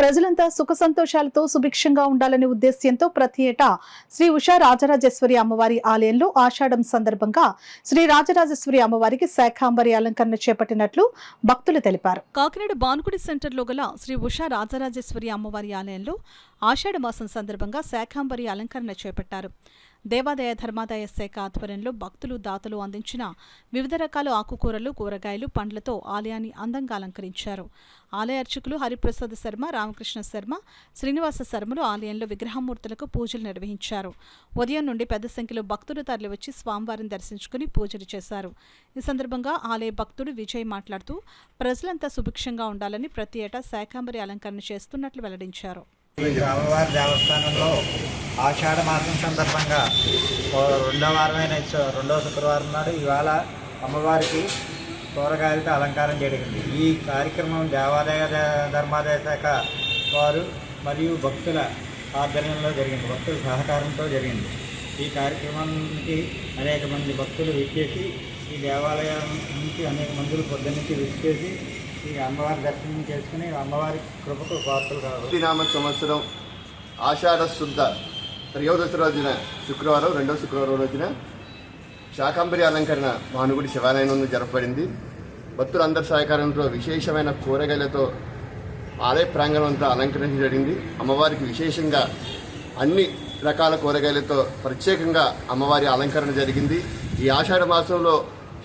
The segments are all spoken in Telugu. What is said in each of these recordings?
ప్రజలంతా సుఖ సంతోషాలతో సుభిక్షంగా ఉండాలనే ఉద్దేశ్యంతో ప్రతి ఏటా శ్రీ ఉషా రాజరాజేశ్వరి అమ్మవారి ఆలయంలో ఆషాఢం సందర్భంగా శ్రీ రాజరాజేశ్వరి అమ్మవారికి శాఖాంబరి అలంకరణ చేపట్టినట్లు భక్తులు తెలిపారు. కాకినాడ బానుగుడి సెంటర్లో గల శ్రీ ఉషా రాజరాజేశ్వరి అమ్మవారి ఆలయంలో ఆషాఢ మాసం సందర్భంగా శాఖాంబరి అలంకరణ చేపట్టారు. దేవాదాయ ధర్మాదాయ శాఖ ఆధ్వర్యంలో భక్తులు దాతలు అందించిన వివిధ రకాల ఆకుకూరలు, కూరగాయలు, పండ్లతో ఆలయాన్ని అందంగా అలంకరించారు. ఆలయ అర్చకులు హరిప్రసాద్ శర్మ, రామకృష్ణ శర్మ, శ్రీనివాస శర్మలు ఆలయంలో విగ్రహమూర్తులకు పూజలు నిర్వహించారు. ఉదయం నుండి పెద్ద సంఖ్యలో భక్తులు తరలివచ్చి స్వామివారిని దర్శించుకుని పూజలు చేశారు. ఈ సందర్భంగా ఆలయ భక్తుడు విజయ్ మాట్లాడుతూ ప్రజలంతా సుభిక్షంగా ఉండాలని ప్రతి ఏటా శాఖాంబరి అలంకరణ చేస్తున్నట్లు వెల్లడించారు. అమ్మవారి దేవస్థానంలో ఆషాఢ మాసం సందర్భంగా రెండవ శుక్రవారం నాడు ఇవాళ అమ్మవారికి కూరగాయలతో అలంకారం జరిగింది. ఈ కార్యక్రమం దేవాదాయ ధర్మాదాయ శాఖ వారు మరియు భక్తుల ఆధ్వర్యంలో జరిగింది, భక్తుల సహకారంతో జరిగింది. ఈ కార్యక్రమానికి అనేక మంది భక్తులు విచ్చేసి ఈ దేవాలయం నుంచి అనేక మందులు పొద్దున్నుంచి విచ్చేసి ఈ అమ్మవారి దర్శనం చేసుకుని అమ్మవారి కృపకు పాత్రలు కావాలి. నామ సంవత్సరం ఆషాఢ శుద్ధ త్రయోదశి రోజున శుక్రవారం, రెండవ శుక్రవారం రోజున శాకాంబరి అలంకరణ భానుగుడి శివాలయంలో జరపబడింది. భక్తులందరి సహకారంతో విశేషమైన కూరగాయలతో ఆలయ ప్రాంగణం అంతా అలంకరించడం జరిగింది. అమ్మవారికి విశేషంగా అన్ని రకాల కూరగాయలతో ప్రత్యేకంగా అమ్మవారి అలంకరణ జరిగింది. ఈ ఆషాఢ మాసంలో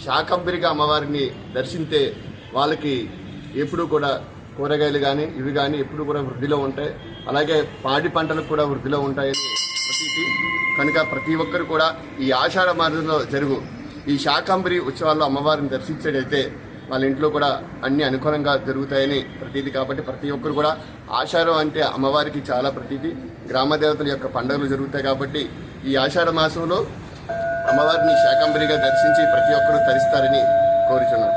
శాకాంబరిగా అమ్మవారిని దర్శించే వాళ్ళకి ఎప్పుడూ కూడా కూరగాయలు కానీ ఇవి కానీ ఎప్పుడు కూడా వృద్ధిలో ఉంటాయి. అలాగే పాడి పంటలకు కూడా వృద్ధిలో ఉంటాయని ప్రతీతి కనుక ప్రతి ఒక్కరు కూడా ఈ ఆషాఢ మాసంలో జరుగు ఈ శాకాంబరి ఉత్సవాల్లో అమ్మవారిని దర్శించేటైతే వాళ్ళ ఇంట్లో కూడా అన్ని అనుకూలంగా జరుగుతాయని ప్రతీతి. కాబట్టి ప్రతి ఒక్కరు కూడా ఆషాఢం అంటే అమ్మవారికి చాలా ప్రతీతి, గ్రామ దేవతల యొక్క పండుగలు జరుగుతాయి. కాబట్టి ఈ ఆషాఢ మాసంలో అమ్మవారిని శాకాంబరిగా దర్శించి ప్రతి ఒక్కరూ తరిస్తారని కోరుచున్నాం.